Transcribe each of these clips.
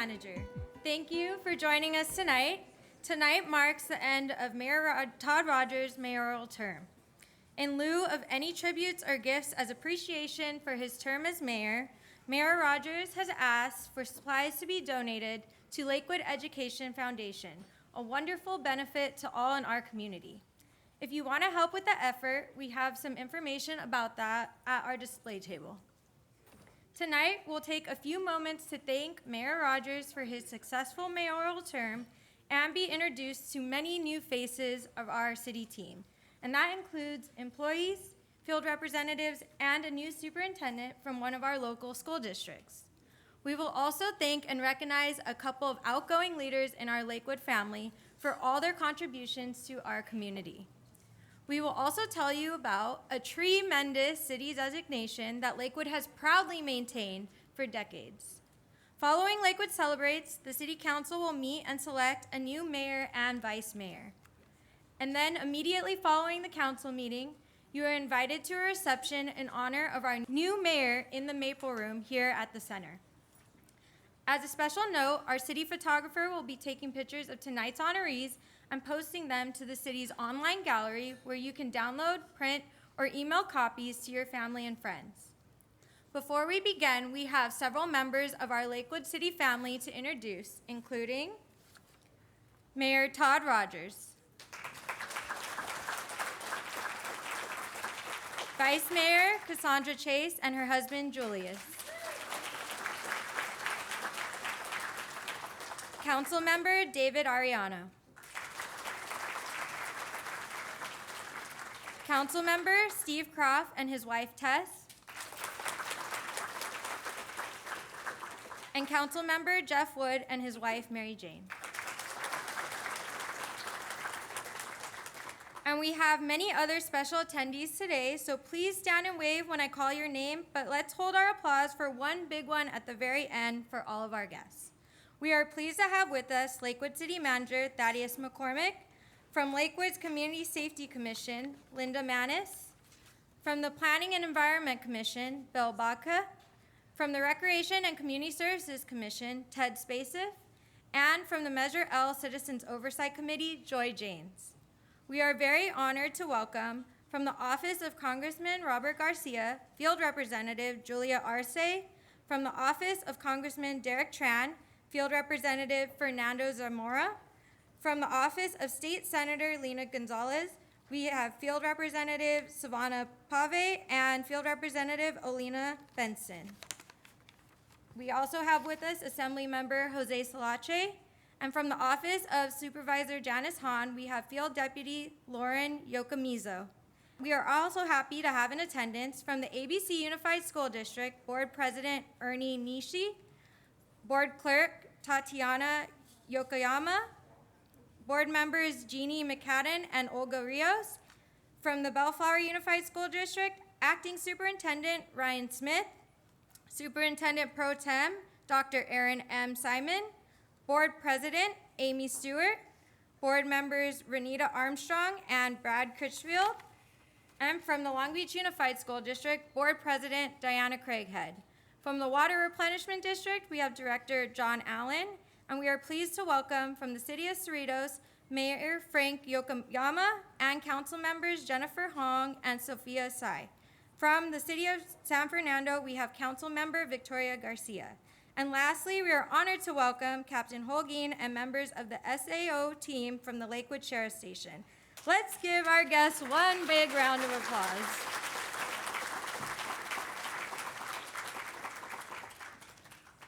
Manager. Thank you for joining us tonight. Tonight marks the end of Mayor Todd Rogers' mayoral term. In lieu of any tributes or gifts as appreciation for his term as mayor, Mayor Rogers has asked for supplies to be donated to Lakewood Education Foundation, a wonderful benefit to all in our community. If you want to help with the effort, we have some information about that at our display table. Tonight, we'll take a few moments to thank Mayor Rogers for his successful mayoral term and be introduced to many new faces of our city team. And that includes employees, field representatives, and a new superintendent from one of our local school districts. We will also thank and recognize a couple of outgoing leaders in our Lakewood family for all their contributions to our community. We will also tell you about a tremendous city designation that Lakewood has proudly maintained for decades. Following Lakewood Celebrates, the City Council will meet and select a new mayor and vice mayor. And then immediately following the council meeting, you are invited to a reception in honor of our new mayor in the Maple Room here at the center. As a special note, our city photographer will be taking pictures of tonight's honorees and posting them to the city's online gallery where you can download, print, or email copies to your family and friends. Before we begin, we have several members of our Lakewood City family to introduce, including Mayor Todd Rogers, Vice Mayor Cassandra Chase and her husband Julius, Council Member David Ariano, Council Member Steve Croft and his wife Tess, and Council Member Jeff Wood and his wife Mary Jane. And we have many other special attendees today, so please stand and wave when I call your name, but let's hold our applause for one big one at the very end for all of our guests. We are pleased to have with us Lakewood City Manager Thaddeus McCormick, from Lakewood's Community Safety Commission, Linda Manis, from the Planning and Environment Commission, Bill Baca, from the Recreation and Community Services Commission, Ted Spacek, and from the Measure L Citizens Oversight Committee, Joy James. We are very honored to welcome from the Office of Congressman Robert Garcia, Field Representative Julia Arce, from the Office of Congressman Derek Tran, Field Representative Fernando Zamora, from the Office of State Senator Lena Gonzalez, we have Field Representative Savannah Pave and Field Representative Olena Benson. We also have with us Assembly Member Jose Salache, and from the Office of Supervisor Janice Hahn, we have Field Deputy Lauren Yokomizo. We are also happy to have in attendance from the ABC Unified School District, Board President Ernie Nishi, Board Clerk Tatiana Yokoyama, Board members Jeannie McCadden and Olga Rios. From the Bellflower Unified School District, Acting Superintendent Ryan Smith, Superintendent Pro Tem Dr. Aaron M. Simon, Board President Amy Stewart, Board members Renita Armstrong and Brad Critchfield, and from the Long Beach Unified School District, Board President Diana Craighead. From the Water Replenishment District, we have Director John Allen, and we are pleased to welcome from the City of Cerritos, Mayor Frank Yokoyama and Council members Jennifer Hong and Sophia Tsai. From the City of San Fernando, we have Council member Victoria Garcia. And lastly, we are honored to welcome Captain Holguin and members of the SAO team from the Lakewood Sheriff Station. Let's give our guests one big round of applause.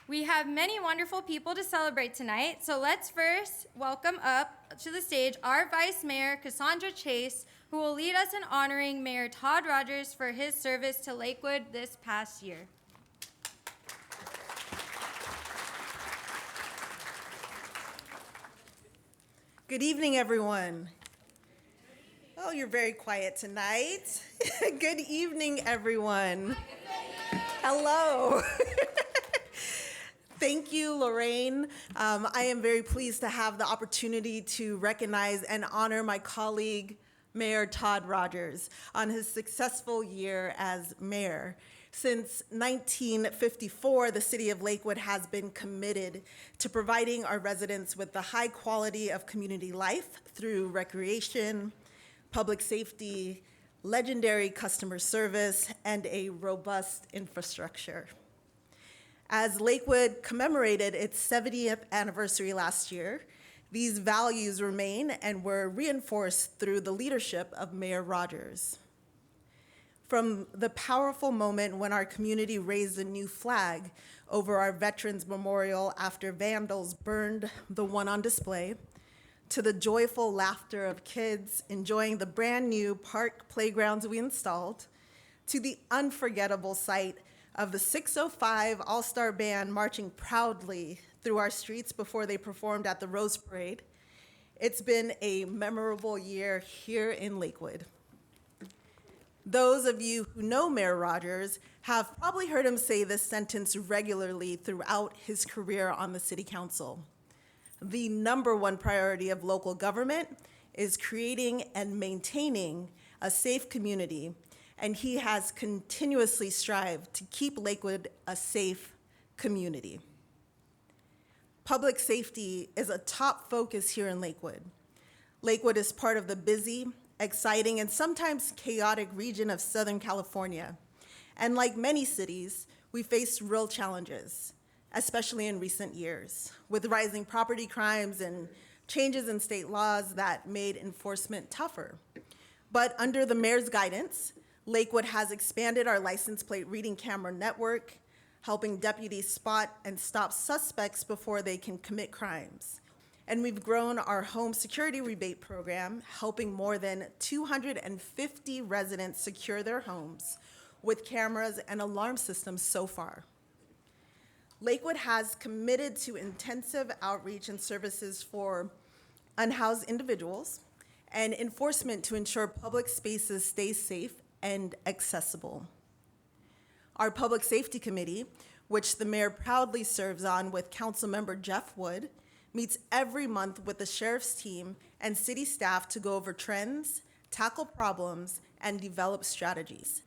We have many wonderful people to celebrate tonight, so let's first welcome up to the stage our Vice Mayor, Cassandra Chase, who will lead us in honoring Mayor Todd Rogers for his service to Lakewood this past year. Good evening, everyone. Oh, you're very quiet tonight. Good evening, everyone. Hello. Thank you, Lorraine. I am very pleased to have the opportunity to recognize and honor my colleague, Mayor Todd Rogers, on his successful year as mayor. Since 1954, the City of Lakewood has been committed to providing our residents with the high quality of community life through recreation, public safety, legendary customer service, and a robust infrastructure. As Lakewood commemorated its 70th anniversary last year, these values remain and were reinforced through the leadership of Mayor Rogers. From the powerful moment when our community raised a new flag over our Veterans Memorial after vandals burned the one on display, to the joyful laughter of kids enjoying the brand new park playgrounds we installed, to the unforgettable sight of the 605 All-Star Band marching proudly through our streets before they performed at the Rose Parade, it's been a memorable year here in Lakewood. Those of you who know Mayor Rogers have probably heard him say this sentence regularly throughout his career on the City Council. The number one priority of local government is creating and maintaining a safe community, and he has continuously strived to keep Lakewood a safe community. Public safety is a top focus here in Lakewood. Lakewood is part of the busy, exciting, and sometimes chaotic region of Southern California. And like many cities, we face real challenges, especially in recent years, with rising property crimes and changes in state laws that made enforcement tougher. But under the mayor's guidance, Lakewood has expanded our license plate reading camera network, helping deputies spot and stop suspects before they can commit crimes. And we've grown our home security rebate program, helping more than 250 residents secure their homes with cameras and alarm systems so far. Lakewood has committed to intensive outreach and services for unhoused individuals and enforcement to ensure public spaces stay safe and accessible. Our Public Safety Committee, which the mayor proudly serves on with Councilmember Jeff Wood, meets every month with the sheriff's team and city staff to go over trends, tackle problems, and develop strategies.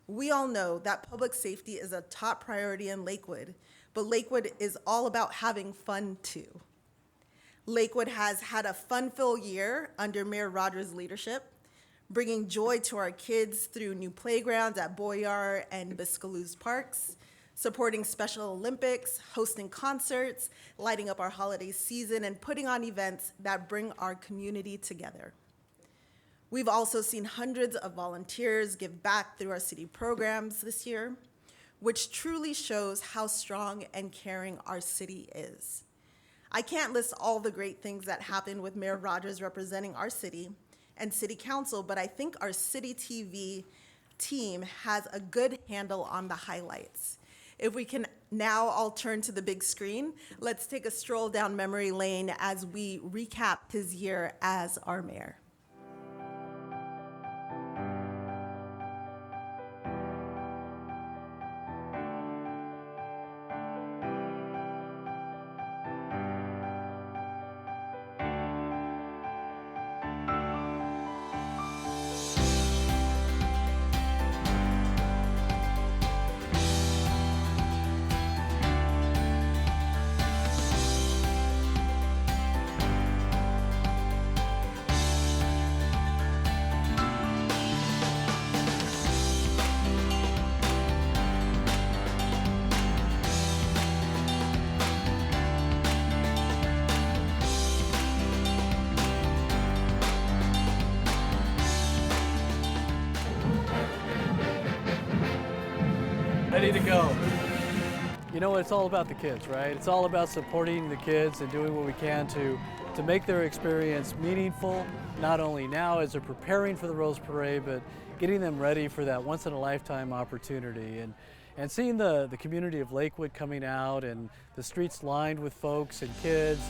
We all know that public safety is a top priority in Lakewood, but Lakewood is all about having fun too. Lakewood has had a fun-filled year under Mayor Rogers' leadership, bringing joy to our kids through new playgrounds at Boyar and Biscaluz parks, supporting Special Olympics, hosting concerts, lighting up our holiday season, and putting on events that bring our community together. We've also seen hundreds of volunteers give back through our city programs this year, which truly shows how strong and caring our city is. I can't list all the great things that happened with Mayor Rogers representing our city and City Council, but I think our City TV team has a good handle on the highlights. If we can now all turn to the big screen, let's take a stroll down memory lane as we recap his year as our mayor. Ready to go. You know, it's all about the kids, right? It's all about supporting the kids and doing what we can to make their experience meaningful, not only now as they're preparing for the Rose Parade, but getting them ready for that once-in-a-lifetime opportunity. And seeing the community of Lakewood coming out and the streets lined with folks and kids.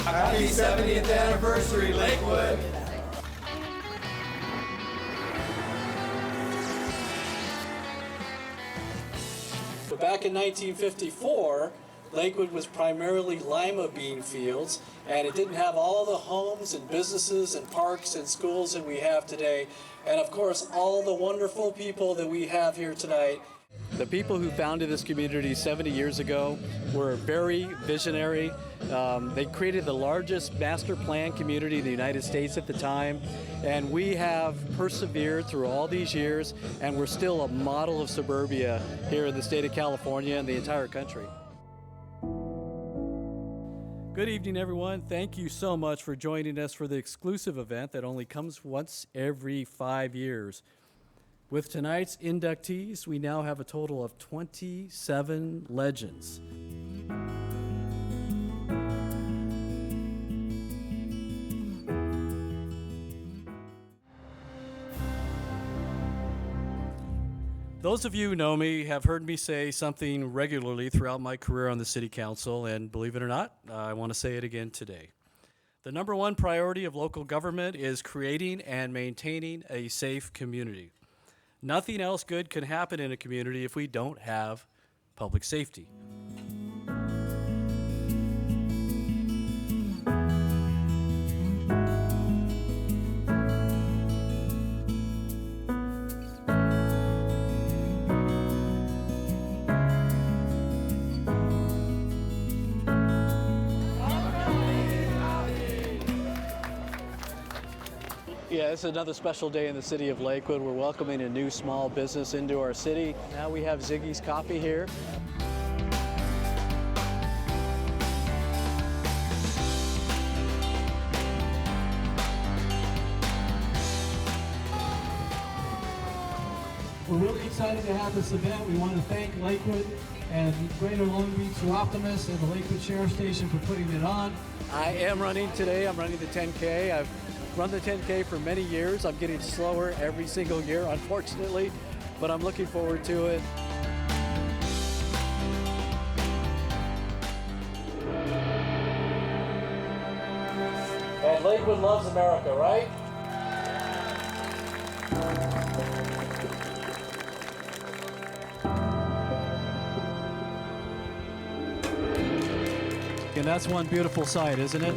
Happy 70th anniversary, Lakewood. So back in 1954, Lakewood was primarily lima bean fields, and it didn't have all the homes and businesses and parks and schools that we have today. And of course, all the wonderful people that we have here tonight. The people who founded this community 70 years ago were very visionary. They created the largest master plan community in the United States at the time, and we have persevered through all these years, and we're still a model of suburbia here in the state of California and the entire country. Good evening, everyone. Thank you so much for joining us for the exclusive event that only comes once every 5 years. With tonight's inductees, we now have a total of 27 legends. Those of you who know me have heard me say something regularly throughout my career on the City Council, and believe it or not, I want to say it again today. The number one priority of local government is creating and maintaining a safe community. Nothing else good can happen in a community if we don't have public safety. Yeah, it's another special day in the city of Lakewood. We're welcoming a new small business into our city. Now we have Ziggy's Coffee here. We're really excited to have this event. We want to thank Lakewood and Greater Long Beach Optimists and the Lakewood Sheriff Station for putting it on. I am running today. I'm running the 10K. I've run the 10K for many years. I'm getting slower every single year, unfortunately, but I'm looking forward to it. And Lakewood loves America, right? And that's one beautiful sight, isn't it?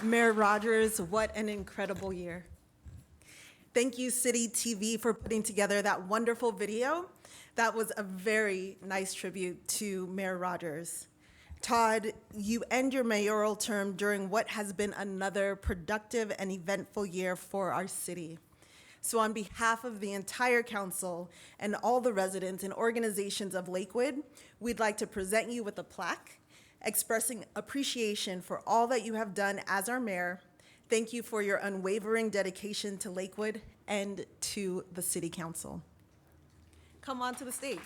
Mayor Rogers, what an incredible year. Thank you, City TV, for putting together that wonderful video. That was a very nice tribute to Mayor Rogers. Todd, you end your mayoral term during what has been another productive and eventful year for our city. So on behalf of the entire council and all the residents and organizations of Lakewood, we'd like to present you with a plaque expressing appreciation for all that you have done as our mayor. Thank you for your unwavering dedication to Lakewood and to the City Council. Come on to the stage.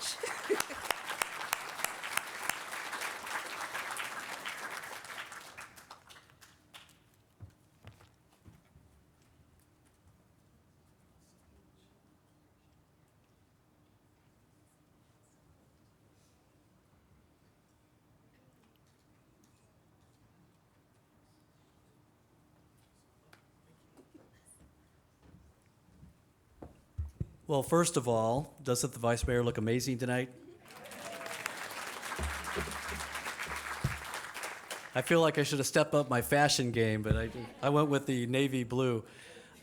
Well, first of all, doesn't the Vice Mayor look amazing tonight? I feel like I should have stepped up my fashion game, but I went with the navy blue.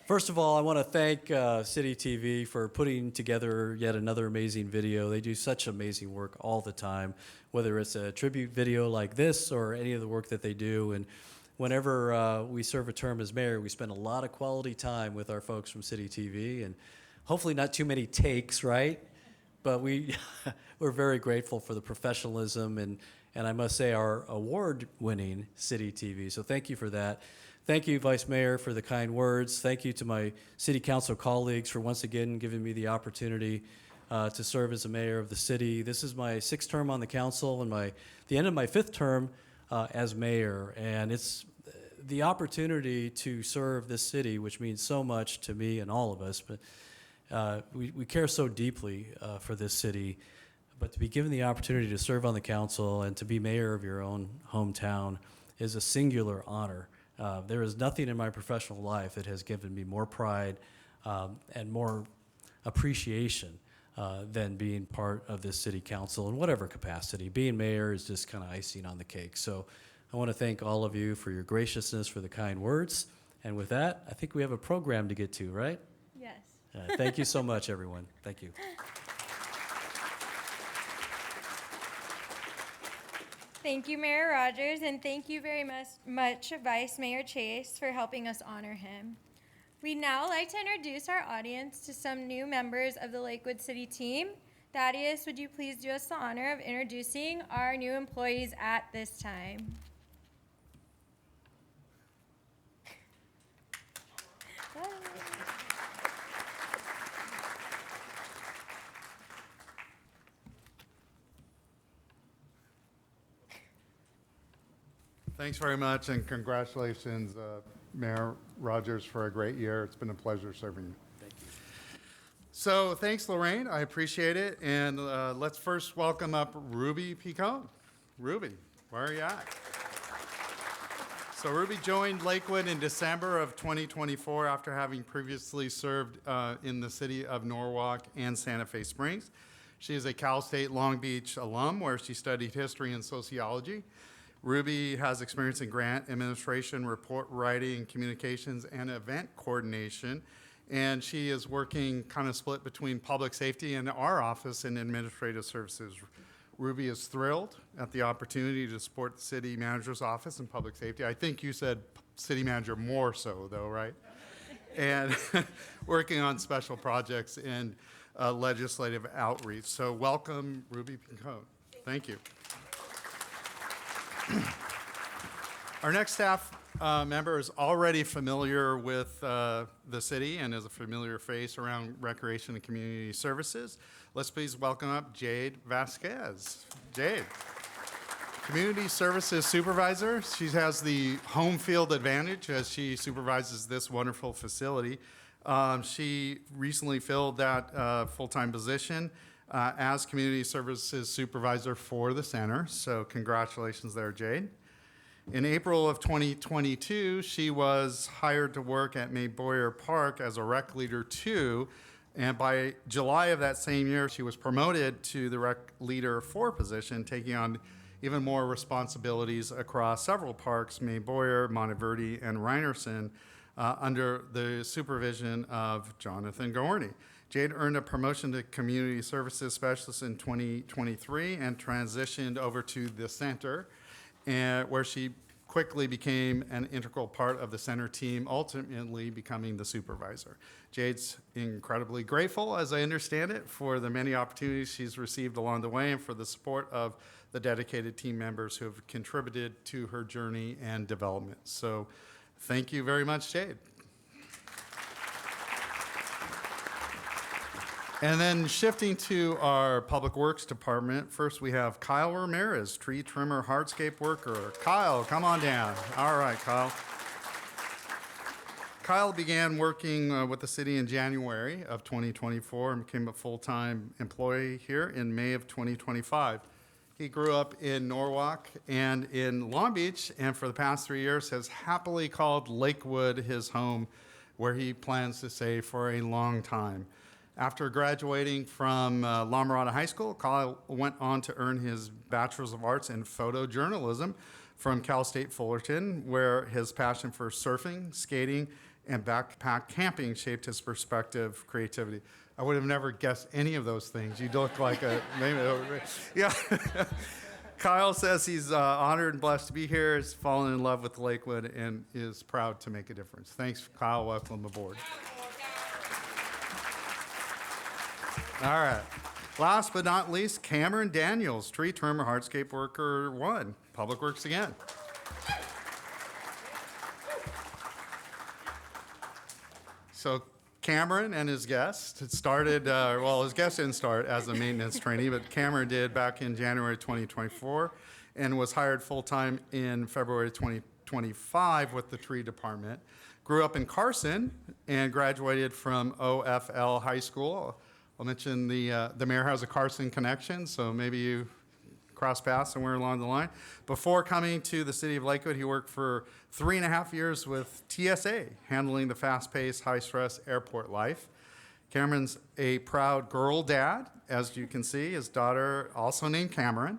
First of all, I want to thank City TV for putting together yet another amazing video. They do such amazing work all the time, whether it's a tribute video like this or any of the work that they do. And whenever we serve a term as mayor, we spend a lot of quality time with our folks from City TV, and hopefully not too many takes, right? But we're very grateful for the professionalism and I must say our award-winning City TV. So thank you for that. Thank you, Vice Mayor, for the kind words. Thank you to my City Council colleagues for once again giving me the opportunity to serve as the mayor of the city. This is my 6th term on the council and the end of my 5th term as mayor, and it's the opportunity to serve this city, which means so much to me and all of us, but we care so deeply for this city, but to be given the opportunity to serve on the council and to be mayor of your own hometown is a singular honor. There is nothing in my professional life that has given me more pride and more appreciation than being part of this city council in whatever capacity. Being mayor is just kind of icing on the cake. So I want to thank all of you for your graciousness, for the kind words. And with that, I think we have a program to get to, right? Yes. Thank you so much, everyone. Thank you. Thank you, Mayor Rogers, and thank you very much, Vice Mayor Chase, for helping us honor him. We'd now like to introduce our audience to some new members of the Lakewood City team. Thaddeus, would you please do us the honor of introducing our new employees at this time? Thanks very much, and congratulations, Mayor Rogers, for a great year. It's been a pleasure serving you. Thank you. So thanks, Lorraine. I appreciate it. And let's first welcome up Ruby Picone. Ruby, where are you at? So Ruby joined Lakewood in December of 2024 after having previously served in the city of Norwalk and Santa Fe Springs. She is a Cal State Long Beach alum where she studied history and sociology. Ruby has experience in grant administration, report writing, communications, and event coordination. And she is working kind of split between public safety and our office in administrative services. Ruby is thrilled at the opportunity to support the city manager's office in public safety. I think you said city manager more so, though, right? And working on special projects and legislative outreach. So welcome, Ruby Picone. Thank you. Our next staff member is already familiar with the city and is a familiar face around recreation and community services. Let's please welcome up Jade Vasquez. Jade, Community Services Supervisor. She has the home field advantage as she supervises this wonderful facility. She recently filled that full-time position as Community Services Supervisor for the center. So congratulations there, Jade. In April of 2022, she was hired to work at May Boyer Park as a Rec Leader 2, and by July of that same year, she was promoted to the Rec Leader 4 position, taking on even more responsibilities across several parks, May Boyer, Monteverde, and Reinerson, under the supervision of Jonathan Gorney. Jade earned a promotion to Community Services Specialist in 2023 and transitioned over to the center, where she quickly became an integral part of the center team, ultimately becoming the supervisor. Jade's incredibly grateful, as I understand it, for the many opportunities she's received along the way and for the support of the dedicated team members who have contributed to her journey and development. So thank you very much, Jade. And then shifting to our Public Works Department, first we have Kyle Ramirez, tree trimmer, hardscape worker. Kyle, come on down. All right, Kyle. Kyle began working with the city in January of 2024 and became a full-time employee here in May of 2025. He grew up in Norwalk and in Long Beach, and for the past 3 years has happily called Lakewood his home, where he plans to stay for a long time. After graduating from La Mirada High School, Kyle went on to earn his Bachelor's of Arts in Photojournalism from Cal State Fullerton, where his passion for surfing, skating, and backpack camping shaped his perspective, creativity. I would have never guessed any of those things. You look like a, maybe, yeah. Kyle says he's honored and blessed to be here, has fallen in love with Lakewood, and is proud to make a difference. Thanks, Kyle. Welcome aboard. All right. Last but not least, Cameron Daniels, tree trimmer, hardscape worker 1, Public Works again. So Cameron and his guest started, well, his guest didn't start as a maintenance trainee, but Cameron did back in January 2024 and was hired full-time in February 2025. 25 with the tree department. Grew up in Carson and graduated from OFL High School. I'll mention the mayor has a Carson connection, so maybe you cross paths somewhere along the line. Before coming to the city of Lakewood, he worked for 3.5 years with TSA, handling the fast-paced, high-stress airport life. Cameron's a proud girl dad, as you can see. His daughter, also named Cameron,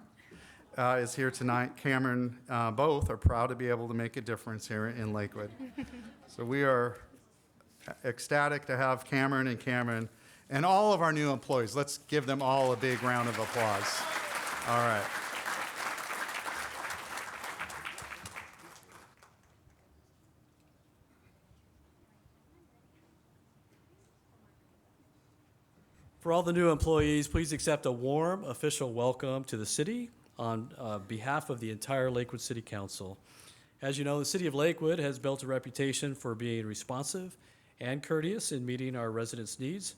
is here tonight. Cameron, both are proud to be able to make a difference here in Lakewood. So we are ecstatic to have Cameron and all of our new employees. Let's give them all a big round of applause. All right. For all the new employees, please accept a warm official welcome to the city on behalf of the entire Lakewood City Council. As you know, the city of Lakewood has built a reputation for being responsive and courteous in meeting our residents' needs,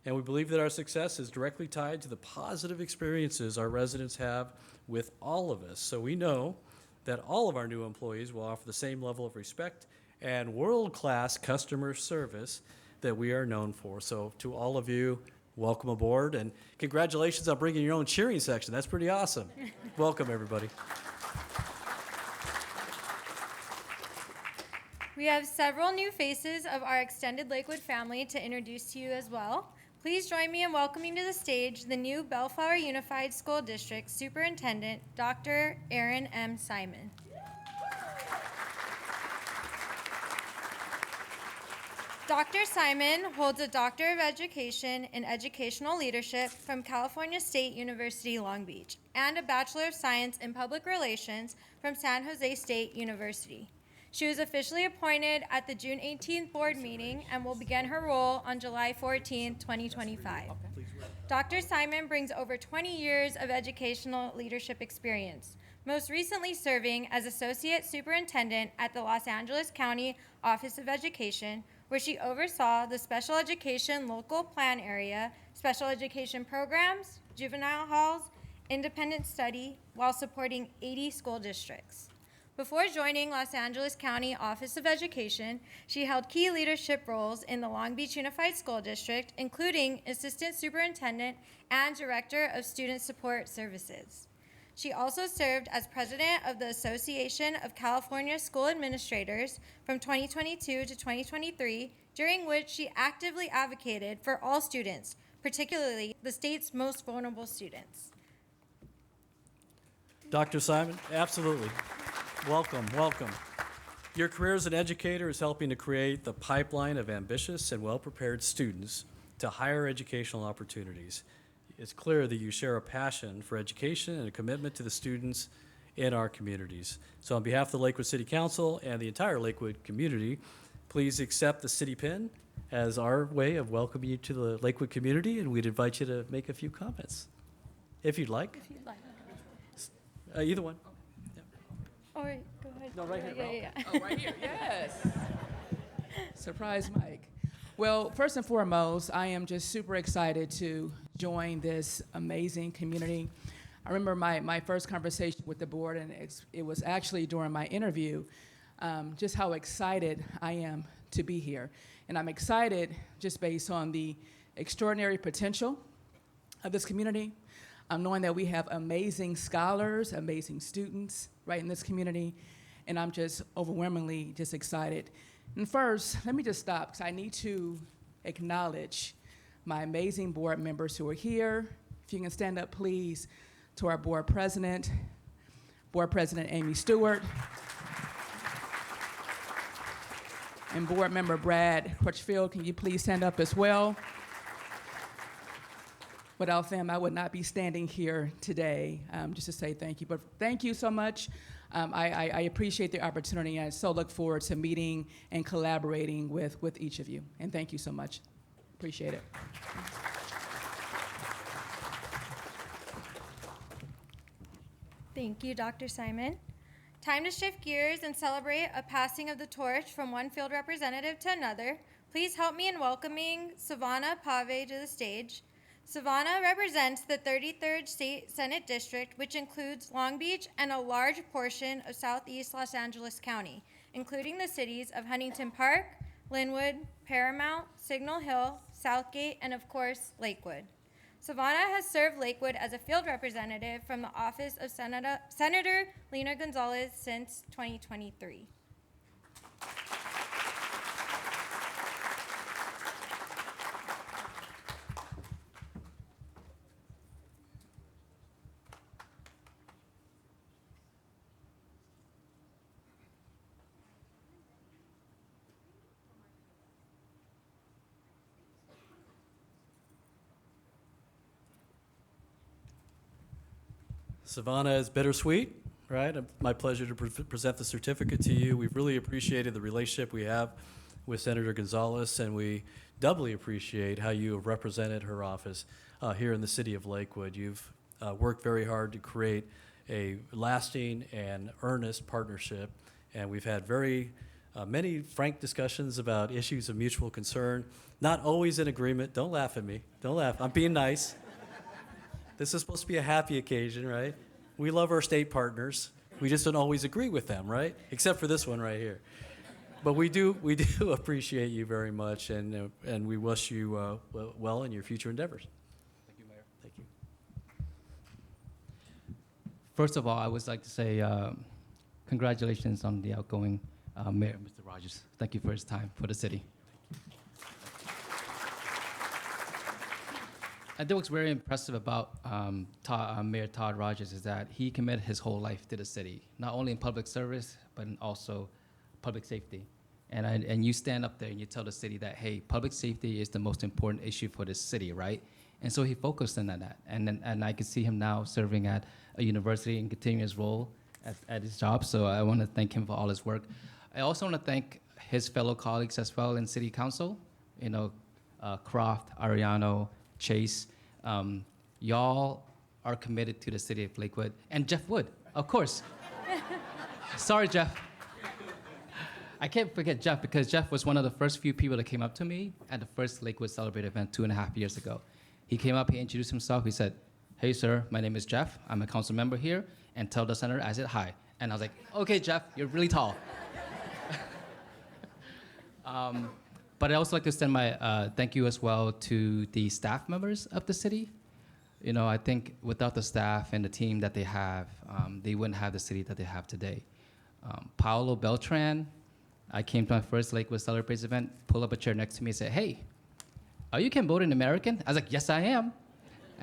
and we believe that our success is directly tied to the positive experiences our residents have with all of us. So we know that all of our new employees will offer the same level of respect and world-class customer service that we are known for. So to all of you, welcome aboard, and congratulations on bringing your own cheering section. That's pretty awesome. Welcome, everybody. We have several new faces of our extended Lakewood family to introduce to you as well. Please join me in welcoming to the stage the new Bellflower Unified School District Superintendent, Dr. Aaron M. Simon. Dr. Simon holds a Doctor of Education in Educational Leadership from California State University, Long Beach, and a Bachelor of Science in Public Relations from San Jose State University. She was officially appointed at the June 18th board meeting and will begin her role on July 14th, 2025. Dr. Simon brings over 20 years of educational leadership experience, most recently serving as Associate Superintendent at the Los Angeles County Office of Education, where she oversaw the special education local plan area, special education programs, juvenile halls, independent study, while supporting 80 school districts. Before joining Los Angeles County Office of Education, she held key leadership roles in the Long Beach Unified School District, including Assistant Superintendent and Director of Student Support Services. She also served as President of the Association of California School Administrators from 2022 to 2023, during which she actively advocated for all students, particularly the state's most vulnerable students. Dr. Simon, absolutely. Welcome, welcome. Your career as an educator is helping to create the pipeline of ambitious and well-prepared students to higher educational opportunities. It's clear that you share a passion for education and a commitment to the students in our communities. So on behalf of the Lakewood City Council and the entire Lakewood community, please accept the city pin as our way of welcoming you to the Lakewood community, and we'd invite you to make a few comments, if you'd like. If you'd like. Either one. All right, go ahead. No, right here. Yeah. Oh, right here, yes. Surprise Mike. Well, first and foremost, I am just super excited to join this amazing community. I remember my first conversation with the board, and it was actually during my interview, just how excited I am to be here. And I'm excited just based on the extraordinary potential of this community, knowing that we have amazing scholars, amazing students right in this community, and I'm just overwhelmingly just excited. And first, let me just stop, because I need to acknowledge my amazing board members who are here. If you can stand up, please, to our Board President Amy Stewart, and Board Member Brad Crutchfield. Can you please stand up as well? Without them, I would not be standing here today, just to say thank you. But thank you so much. I appreciate the opportunity, and I so look forward to meeting and collaborating with each of you. And thank you so much. Appreciate it. Thank you, Dr. Simon. Time to shift gears and celebrate a passing of the torch from one field representative to another. Please help me in welcoming Savannah Pave to the stage. Savannah represents the 33rd State Senate District, which includes Long Beach and a large portion of southeast Los Angeles County, including the cities of Huntington Park, Linwood, Paramount, Signal Hill, Southgate, and of course, Lakewood. Savannah has served Lakewood as a field representative from the office of Senator Lena Gonzalez since 2023. Savannah is bittersweet, right? My pleasure to present the certificate to you. We've really appreciated the relationship we have with Senator Gonzalez, and we doubly appreciate how you have represented her office here in the city of Lakewood. You've worked very hard to create a lasting and earnest partnership, and we've had very many frank discussions about issues of mutual concern, not always in agreement. Don't laugh at me. Don't laugh. I'm being nice. This is supposed to be a happy occasion, right? We love our state partners. We just don't always agree with them, right? Except for this one right here. But we do appreciate you very much, and we wish you well in your future endeavors. Thank you, Mayor. Thank you. First of all, I would like to say congratulations on the outgoing Mayor, Mr. Rogers. Thank you for his time for the city. I think what's very impressive about Mayor Todd Rogers is that he committed his whole life to the city, not only in public service, but in also public safety. And you stand up there and you tell the city that, hey, public safety is the most important issue for this city, right? And so he focused in on that. And I can see him now serving at a university and continuing his role at his job. So I want to thank him for all his work. I also want to thank his fellow colleagues as well in city council, Croft, Ariano, Chase. Y'all are committed to the city of Lakewood. And Jeff Wood, of course. Sorry, Jeff. I can't forget Jeff because Jeff was one of the first few people that came up to me at the first Lakewood Celebrates event 2.5 years ago. He came up, he introduced himself, he said, hey sir, my name is Jeff, I'm a council member here, and tell the senator I said hi. And I was like, okay Jeff, you're really tall. But I'd also like to extend my thank you as well to the staff members of the city. I think without the staff and the team that they have, they wouldn't have the city that they have today. Paolo Beltran, I came to my first Lakewood Celebrates event, pull up a chair next to me and say, hey, are you Cambodian American? I was like, yes, I am.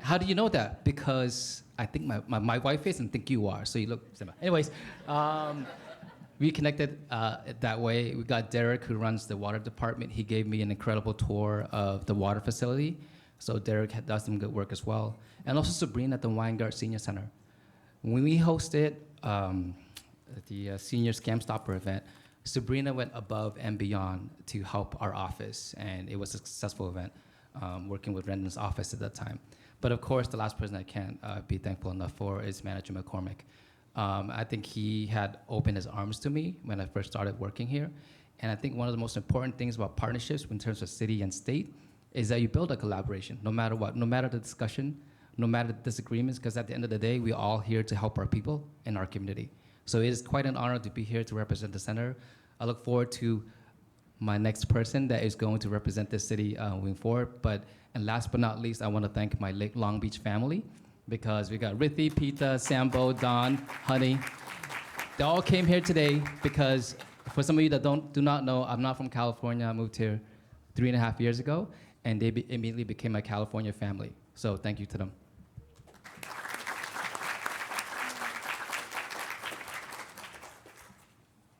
How do you know that? Because I think my wife is and think you are, so you look similar. Anyways, we connected that way. We got Derek, who runs the water department. He gave me an incredible tour of the water facility. So Derek does some good work as well. And also Sabrina at the Weingart Senior Center. When we hosted the Senior Scam Stopper event, Sabrina went above and beyond to help our office. And it was a successful event, working with Rendon's office at that time. But of course, the last person I can't be thankful enough for is Manager McCormick. I think he had opened his arms to me when I first started working here. And I think one of the most important things about partnerships in terms of city and state is that you build a collaboration, no matter what, no matter the discussion, no matter the disagreements, because at the end of the day, we're all here to help our people in our community. So it is quite an honor to be here to represent the center. I look forward to my next person that is going to represent this city moving forward. And last but not least, I want to thank my Long Beach family, because we got Rithi, Pita, Sambo, Don, Honey. They all came here today because for some of you that do not know, I'm not from California. I moved here 3.5 years ago, and they immediately became my California family. So thank you to them.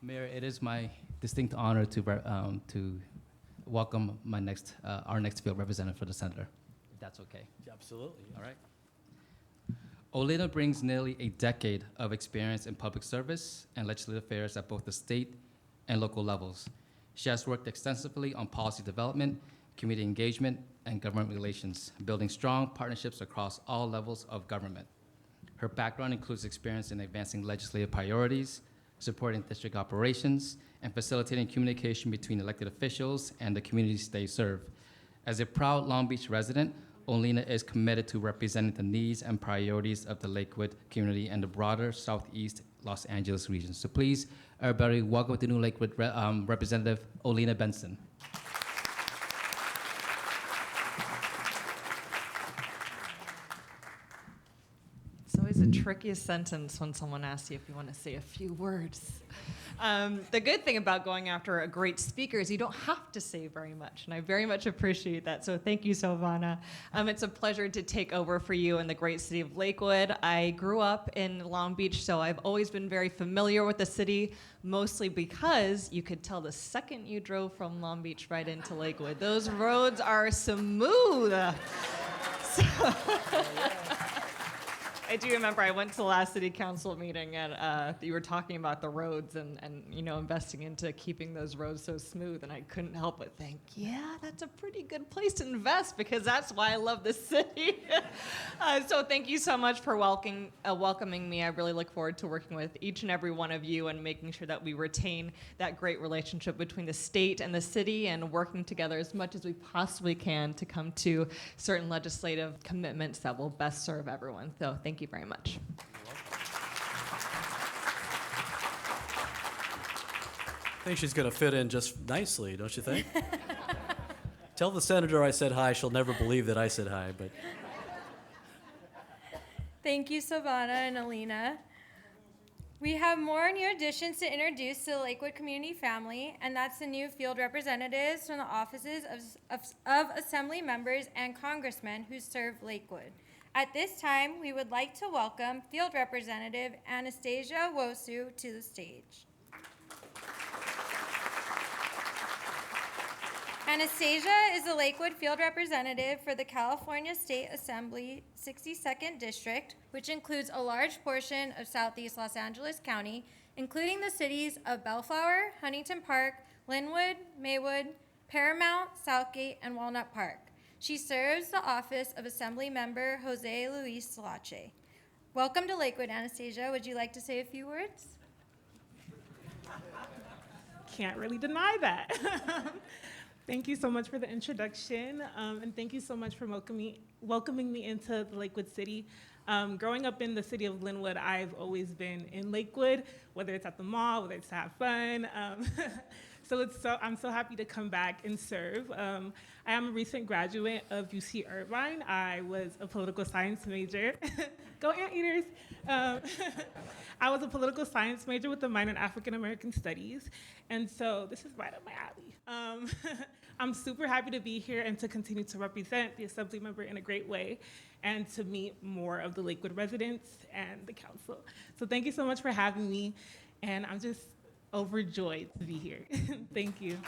Mayor, it is my distinct honor to welcome our next field representative for the senator, if that's okay. Absolutely. All right. Olena brings nearly a decade of experience in public service and legislative affairs at both the state and local levels. She has worked extensively on policy development, community engagement, and government relations, building strong partnerships across all levels of government. Her background includes experience in advancing legislative priorities, supporting district operations, and facilitating communication between elected officials and the communities they serve. As a proud Long Beach resident, Olina is committed to representing the needs and priorities of the Lakewood community and the broader Southeast Los Angeles region. So please, everybody, welcome the new Lakewood Representative Olina Benson. It's always the trickiest sentence when someone asks you if you want to say a few words. The good thing about going after a great speaker is you don't have to say very much, and I very much appreciate that. So thank you, Silvana. It's a pleasure to take over for you in the great city of Lakewood. I grew up in Long Beach, so I've always been very familiar with the city, mostly because you could tell the second you drove from Long Beach right into Lakewood. Those roads are smooth. I do remember I went to the last city council meeting and you were talking about the roads and investing into keeping those roads so smooth, and I couldn't help but think, yeah, that's a pretty good place to invest because that's why I love this city. So thank you so much for welcoming me. I really look forward to working with each and every one of you and making sure that we retain that great relationship between the state and the city and working together as much as we possibly can to come to certain legislative commitments that will best serve everyone. So thank you very much. I think she's going to fit in just nicely, don't you think? Tell the senator I said hi. She'll never believe that I said hi, but. Thank you, Silvana and Alina. We have more new additions to introduce to the Lakewood community family, and that's the new field representatives from the offices of assembly members and congressmen who serve Lakewood. At this time, we would like to welcome Field Representative Anastasia Wosu to the stage. Anastasia is the Lakewood Field Representative for the California State Assembly 62nd District, which includes a large portion of Southeast Los Angeles County, including the cities of Bellflower, Huntington Park, Linwood, Maywood, Paramount, Southgate, and Walnut Park. She serves the office of Assembly Member Jose Luis Lache. Welcome to Lakewood, Anastasia. Would you like to say a few words? Can't really deny that. Thank you so much for the introduction, and thank you so much for welcoming me into the Lakewood City. Growing up in the city of Linwood, I've always been in Lakewood, whether it's at the mall, whether it's to have fun. I'm so happy to come back and serve. I am a recent graduate of UC Irvine. I was a political science major. Go Anteaters! I was a political science major with a minor in African American Studies, and so this is right up my alley. I'm super happy to be here and to continue to represent the Assembly member in a great way and to meet more of the Lakewood residents and the council. So thank you so much for having me, and I'm just overjoyed to be here. Thank you.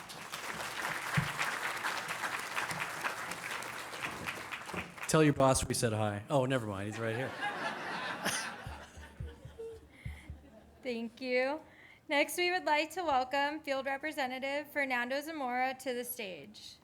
Tell your boss we said hi. Oh, never mind. He's right here. Thank you. Next, we would like to welcome Field Representative Fernando Zamora to the stage.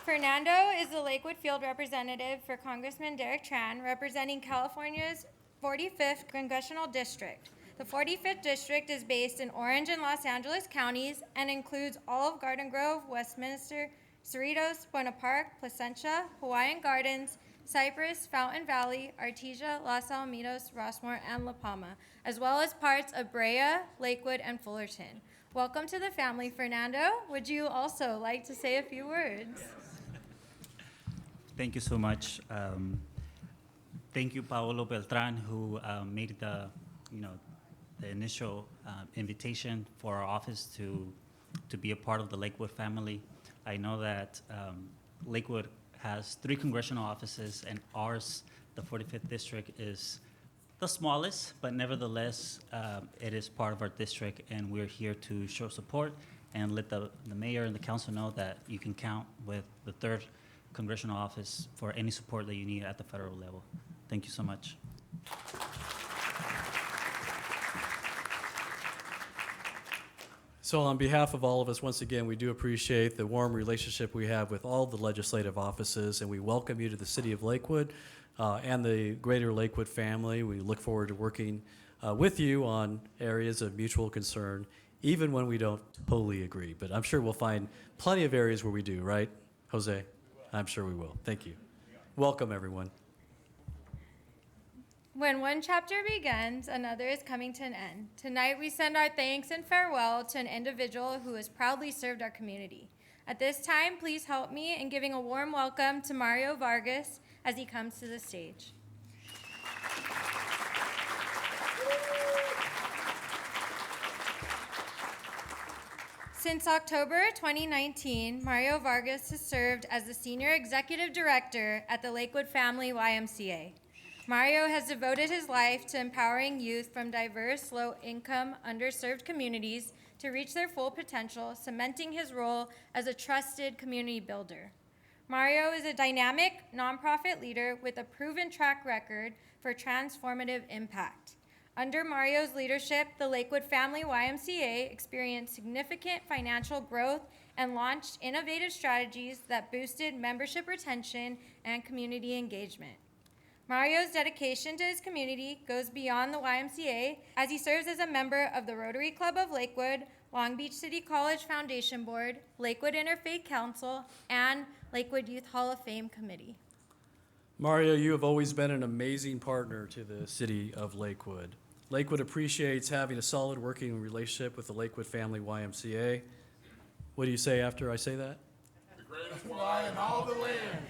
Fernando is the Lakewood Field Representative for Congressman Derek Tran, representing California's 45th Congressional District. The 45th District is based in Orange and Los Angeles counties and includes all of Garden Grove, Westminster, Cerritos, Buena Park, Placentia, Hawaiian Gardens, Cypress, Fountain Valley, Artesia, Los Alamitos, Rossmore, and La Palma, as well as parts of Brea, Lakewood, and Fullerton. Welcome to the family, Fernando. Would you also like to say a few words? Thank you so much. Thank you, Paolo Beltran, who made the initial invitation for our office to be a part of the Lakewood family. I know that Lakewood has 3 congressional offices, and ours, the 45th District, is the smallest, but nevertheless, it is part of our district, and we're here to show support and let the mayor and the council know that you can count with the 3rd congressional office for any support that you need at the federal level. Thank you so much. So on behalf of all of us, once again, we do appreciate the warm relationship we have with all the legislative offices, and we welcome you to the city of Lakewood and the greater Lakewood family. We look forward to working with you on areas of mutual concern even when we don't totally agree. But I'm sure we'll find plenty of areas where we do, right, Jose? I'm sure we will. Thank you. Welcome, everyone. When one chapter begins, another is coming to an end. Tonight, we send our thanks and farewell to an individual who has proudly served our community. At this time, please help me in giving a warm welcome to Mario Vargas as he comes to the stage. Since October 2019, Mario Vargas has served as the Senior Executive Director at the Lakewood Family YMCA. Mario has devoted his life to empowering youth from diverse, low-income, underserved communities to reach their full potential, cementing his role as a trusted community builder. Mario is a dynamic nonprofit leader with a proven track record for transformative impact. Under Mario's leadership, the Lakewood Family YMCA experienced significant financial growth and launched innovative strategies that boosted membership retention and community engagement. Mario's dedication to his community goes beyond the YMCA as he serves as a member of the Rotary Club of Lakewood, Long Beach City College Foundation Board, Lakewood Interfaith Council, and Lakewood Youth Hall of Fame Committee. Mario, you have always been an amazing partner to the city of Lakewood. Lakewood appreciates having a solid working relationship with the Lakewood Family YMCA. What do you say after I say that? The greatest Y in all the land.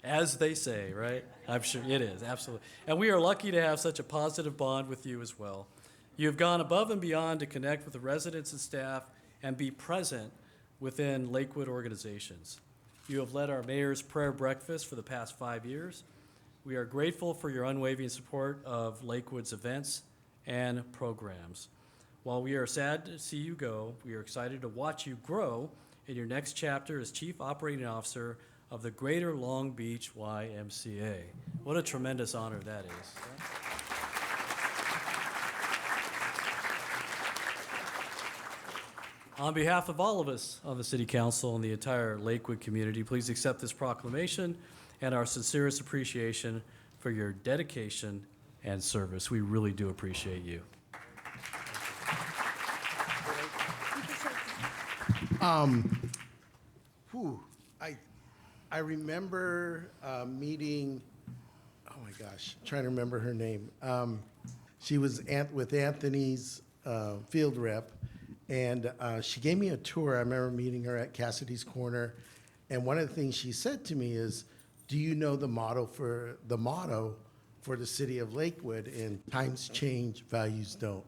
As they say, right? I'm sure it is, absolutely. And we are lucky to have such a positive bond with you as well. You have gone above and beyond to connect with the residents and staff and be present within Lakewood organizations. You have led our mayor's prayer breakfast for the past 5 years. We are grateful for your unwavering support of Lakewood's events and programs. While we are sad to see you go, we are excited to watch you grow in your next chapter as Chief Operating Officer of the Greater Long Beach YMCA. What a tremendous honor that is. On behalf of all of us on the City Council and the entire Lakewood community, please accept this proclamation and our sincerest appreciation for your dedication and service. We really do appreciate you. I remember meeting, oh my gosh, I'm trying to remember her name. She was with Anthony's field rep, and she gave me a tour. I remember meeting her at Cassidy's Corner, and one of the things she said to me is, do you know the motto for the city of Lakewood? And times change, values don't.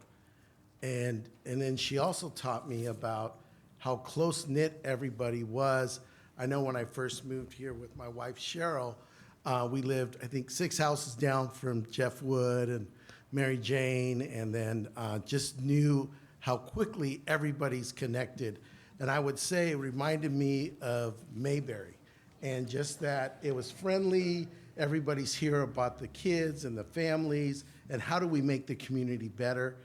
And then she also taught me about how close-knit everybody was. I know when I first moved here with my wife, Cheryl, we lived, I think, 6 houses down from Jeff Wood and Mary Jane, and then just knew how quickly everybody's connected. And I would say it reminded me of Mayberry, and just that it was friendly, everybody's here about the kids and the families, and how do we make the community better.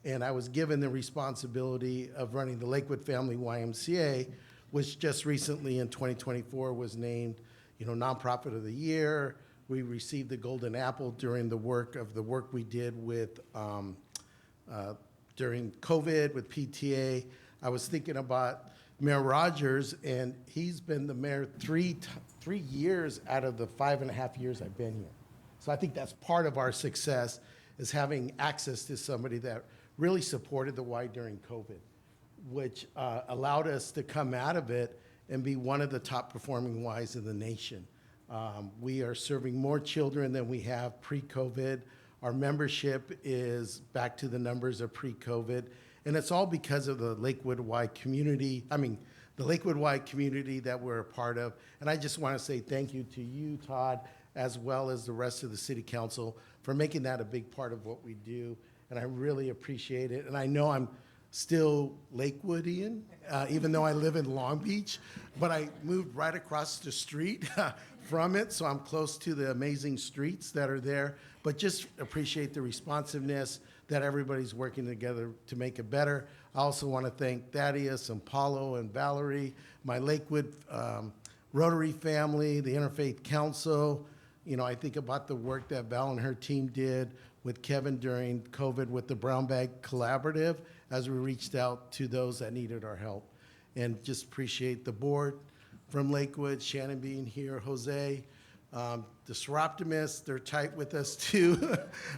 And I was given the responsibility of running the Lakewood Family YMCA, which just recently in 2024 was named, Nonprofit of the Year. We received the Golden Apple during the work we did with during COVID with PTA. I was thinking about Mayor Rogers, and he's been the mayor 3 years out of the 5.5 years I've been here. So I think that's part of our success, is having access to somebody that really supported the Y during COVID, which allowed us to come out of it and be one of the top performing Ys in the nation. We are serving more children than we have pre-COVID. Our membership is back to the numbers of pre-COVID. And it's all because of the Lakewood Y community, the Lakewood Y community that we're a part of. And I just want to say thank you to you, Todd, as well as the rest of the City Council for making that a big part of what we do. And I really appreciate it. And I know I'm still Lakewoodian, even though I live in Long Beach, but I moved right across the street from it, so I'm close to the amazing streets that are there. But just appreciate the responsiveness that everybody's working together to make it better. I also want to thank Thaddeus and Paulo and Valerie, my Lakewood Rotary family, the Interfaith Council. I think about the work that Val and her team did with Kevin during COVID with the Brown Bag Collaborative as we reached out to those that needed our help. And just appreciate the board from Lakewood, Shannon being here, Jose, the Seroptimists, they're tight with us too.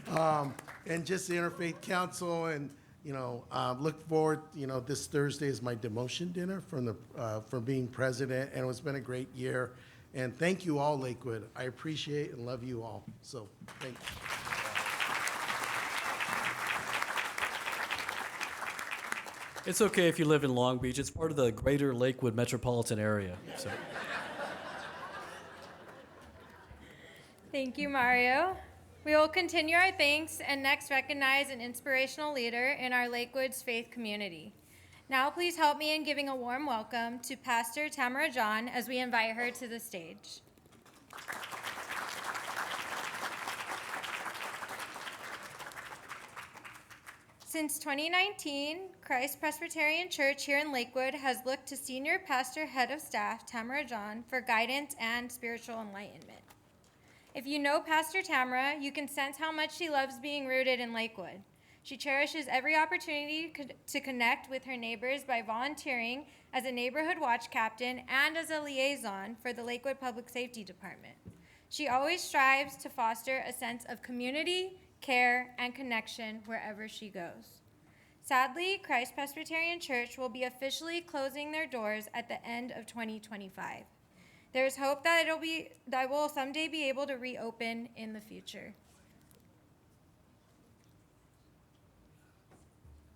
And just the Interfaith Council, and look forward, this Thursday is my demotion dinner from being president, and it's been a great year. And thank you all, Lakewood. I appreciate and love you all. So thank you. It's okay if you live in Long Beach. It's part of the greater Lakewood metropolitan area. So. Thank you, Mario. We will continue our thanks and next recognize an inspirational leader in our Lakewood's faith community. Now please help me in giving a warm welcome to Pastor Tamara John as we invite her to the stage. Since 2019, Christ Presbyterian Church here in Lakewood has looked to Senior Pastor Head of Staff Tamara John for guidance and spiritual enlightenment. If you know Pastor Tamara, you can sense how much she loves being rooted in Lakewood. She cherishes every opportunity to connect with her neighbors by volunteering as a neighborhood watch captain and as a liaison for the Lakewood Public Safety Department. She always strives to foster a sense of community, care, and connection wherever she goes. Sadly, Christ Presbyterian Church will be officially closing their doors at the end of 2025. There is hope that we'll someday be able to reopen in the future.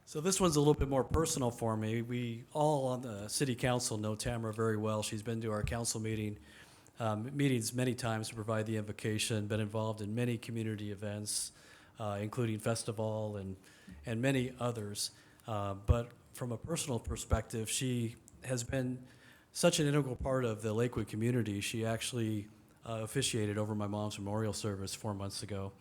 So this one's a little bit more personal for me. We all on the city council know Tamara very well. She's been to our council meetings many times to provide the invocation, been involved in many community events, including festival and many others. But from a personal perspective, she has been such an integral part of the Lakewood community. She actually officiated over my mom's memorial service 4 months ago,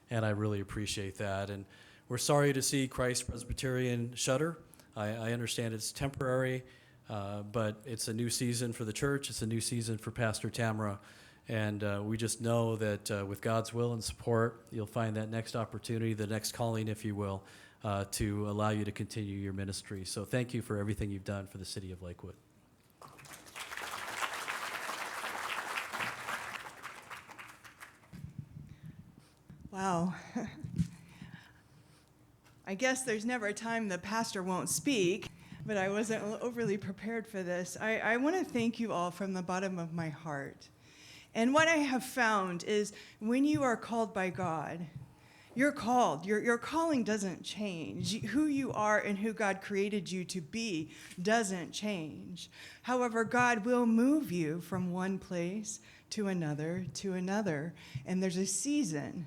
and I really appreciate that. And we're sorry to see Christ Presbyterian shutter. I understand it's temporary, but it's a new season for the church. It's a new season for Pastor Tamara. And we just know that with God's will and support, you'll find that next opportunity, the next calling, if you will, to allow you to continue your ministry. So thank you for everything you've done for the city of Lakewood. Wow. I guess there's never a time the pastor won't speak, but I wasn't overly prepared for this. I want to thank you all from the bottom of my heart. And what I have found is when you are called by God, you're called. Your calling doesn't change. Who you are and who God created you to be doesn't change. However, God will move you from one place to another, and there's a season.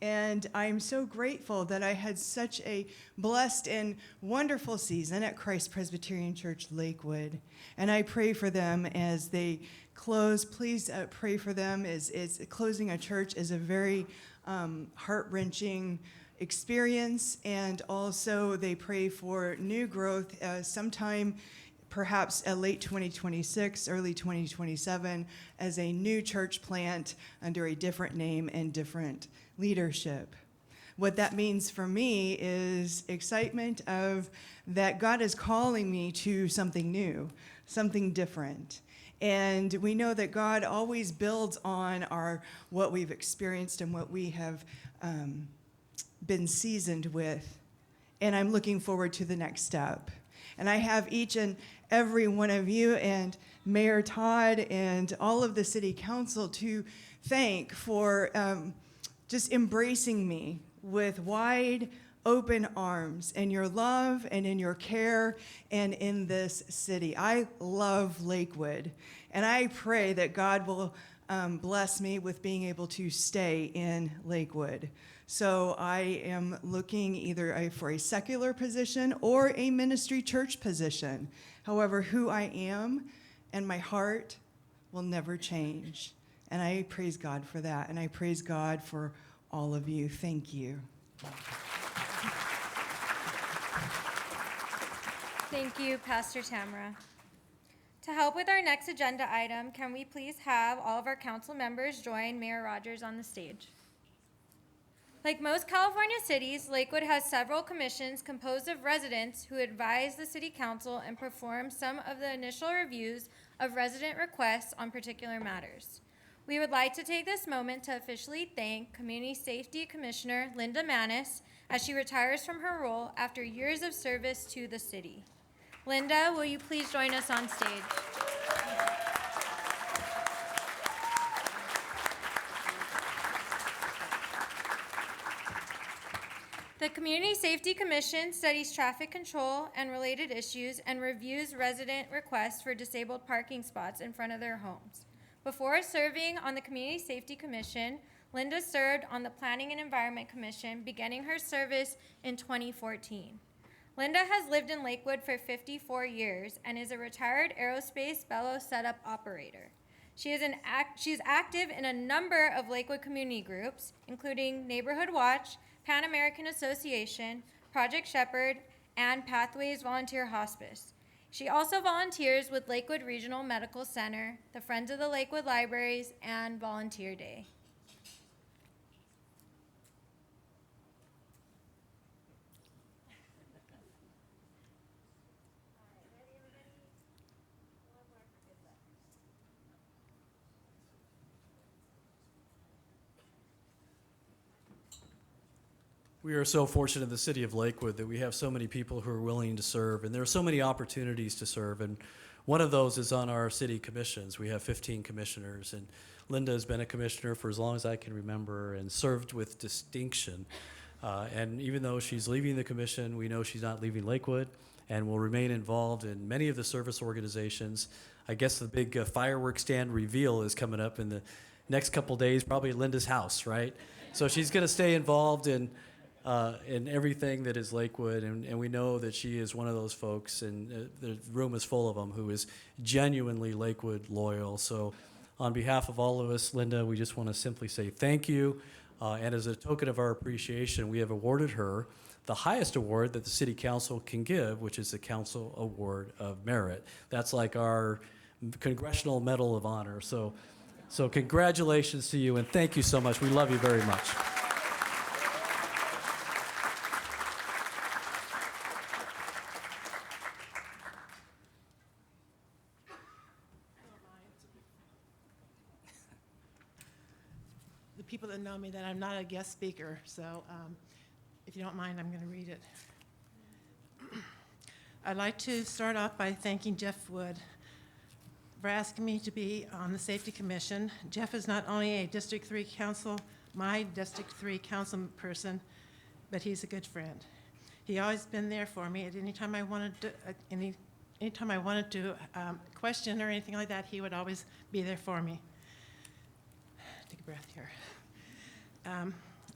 And I'm so grateful that I had such a blessed and wonderful season at Christ Presbyterian Church Lakewood. And I pray for them as they close. Please pray for them. As closing a church is a very heart-wrenching experience. And also they pray for new growth sometime perhaps late 2026, early 2027, as a new church plant under a different name and different leadership. What that means for me is excitement of that God is calling me to something new, something different. And we know that God always builds on what we've experienced and what we have been seasoned with. And I'm looking forward to the next step. And I have each and every one of you and Mayor Todd and all of the city council to thank for just embracing me with wide open arms in your love and in your care and in this city. I love Lakewood, and I pray that God will bless me with being able to stay in Lakewood. So I am looking either for a secular position or a ministry church position. However, who I am and my heart will never change. And I praise God for that. And I praise God for all of you. Thank you. Thank you, Pastor Tamara. To help with our next agenda item, can we please have all of our council members join Mayor Rogers on the stage? Like most California cities, Lakewood has several commissions composed of residents who advise the city council and perform some of the initial reviews of resident requests on particular matters. We would like to take this moment to officially thank Community Safety Commissioner Linda Manis as she retires from her role after years of service to the city. Linda, will you please join us on stage? The Community Safety Commission studies traffic control and related issues and reviews resident requests for disabled parking spots in front of their homes. Before serving on the Community Safety Commission, Linda served on the Planning and Environment Commission, beginning her service in 2014. Linda has lived in Lakewood for 54 years and is a retired aerospace bellow setup operator. She is active in a number of Lakewood community groups, including Neighborhood Watch, Pan American Association, Project Shepherd, and Pathways Volunteer Hospice. She also volunteers with Lakewood Regional Medical Center, the Friends of the Lakewood Libraries, and Volunteer Day. We are so fortunate in the city of Lakewood that we have so many people who are willing to serve, and there are so many opportunities to serve, and one of those is on our city commissions. We have 15 commissioners, and Linda has been a commissioner for as long as I can remember and served with distinction. And even though she's leaving the commission, we know she's not leaving Lakewood and will remain involved in many of the service organizations. I guess the big fireworks stand reveal is coming up in the next couple days, probably at Linda's house, right? So she's going to stay involved in everything that is Lakewood, and we know that she is one of those folks, and the room is full of them, who is genuinely Lakewood loyal. So on behalf of all of us, Linda, we just want to simply say thank you, and as a token of our appreciation, we have awarded her the highest award that the city council can give, which is the Council Award of Merit. That's like our Congressional Medal of Honor. So congratulations to you, and thank you so much. We love you very much. People that know me that I'm not a guest speaker, so if you don't mind, I'm going to read it. I'd like to start off by thanking Jeff Wood for asking me to be on the Safety Commission. Jeff is not only a District 3 council, my District 3 council person, but he's a good friend. He always been there for me at any time I wanted to, anytime I wanted to question or anything like that, he would always be there for me. Take a breath here.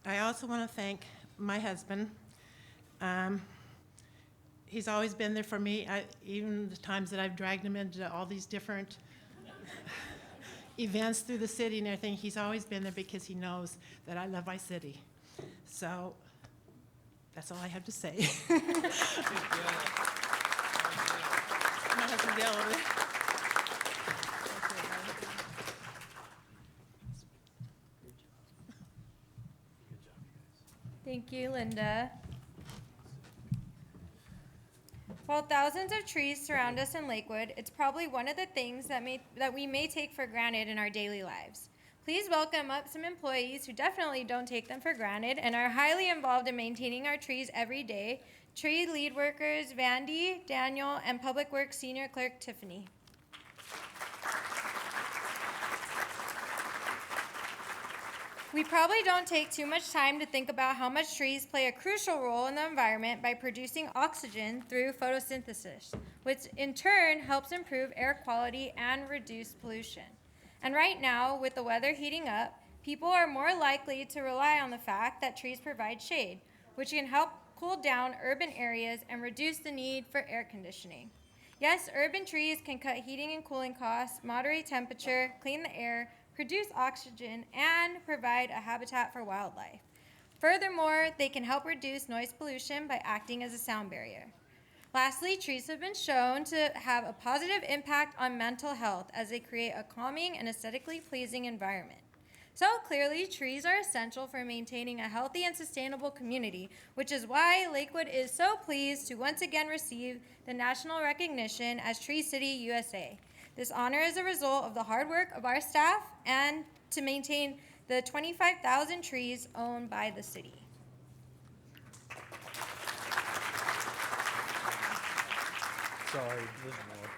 I also want to thank my husband. He's always been there for me, even the times that I've dragged him into all these different events through the city and everything. He's always been there because he knows that I love my city. So that's all I have to say. My husband's yelling over there. Thank you, Linda. While thousands of trees surround us in Lakewood, it's probably one of the things that we may take for granted in our daily lives. Please welcome up some employees who definitely don't take them for granted and are highly involved in maintaining our trees every day. Tree lead workers Vandy, Daniel, and Public Works Senior Clerk Tiffany. We probably don't take too much time to think about how much trees play a crucial role in the environment by producing oxygen through photosynthesis, which in turn helps improve air quality and reduce pollution. And right now, with the weather heating up, people are more likely to rely on the fact that trees provide shade, which can help cool down urban areas and reduce the need for air conditioning. Yes, urban trees can cut heating and cooling costs, moderate temperature, clean the air, produce oxygen, and provide a habitat for wildlife. Furthermore, they can help reduce noise pollution by acting as a sound barrier. Lastly, trees have been shown to have a positive impact on mental health as they create a calming and aesthetically pleasing environment. So clearly, trees are essential for maintaining a healthy and sustainable community, which is why Lakewood is so pleased to once again receive the national recognition as Tree City USA. This honor is a result of the hard work of our staff and to maintain the 25,000 trees owned by the city. Sorry, there's more.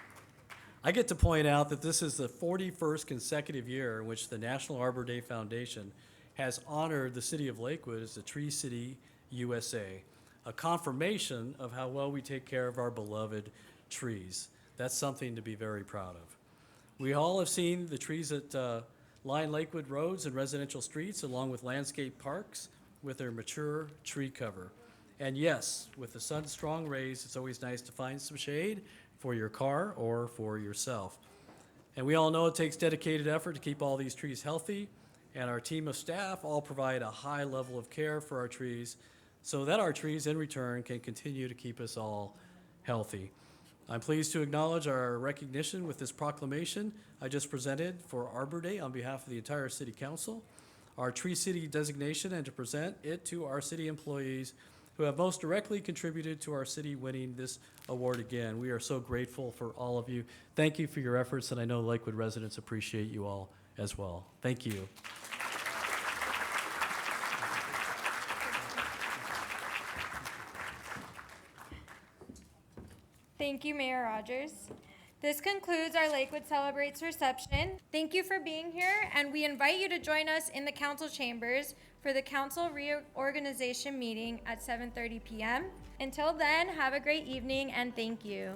I get to point out that this is the 41st consecutive year in which the National Arbor Day Foundation has honored the city of Lakewood as the Tree City USA, a confirmation of how well we take care of our beloved trees. That's something to be very proud of. We all have seen the trees that line Lakewood roads and residential streets, along with landscape parks with their mature tree cover. And yes, with the sun's strong rays, it's always nice to find some shade for your car or for yourself. And we all know it takes dedicated effort to keep all these trees healthy, and our team of staff all provide a high level of care for our trees so that our trees in return can continue to keep us all healthy. I'm pleased to acknowledge our recognition with this proclamation I just presented for Arbor Day on behalf of the entire City Council, our Tree City designation, and to present it to our city employees who have most directly contributed to our city winning this award again. We are so grateful for all of you. Thank you for your efforts, and I know Lakewood residents appreciate you all as well. Thank you. Thank you, Mayor Rogers. This concludes our Lakewood Celebrates reception. Thank you for being here, and we invite you to join us in the council chambers for the council reorganization meeting at 7:30 p.m. Until then, have a great evening, and thank you.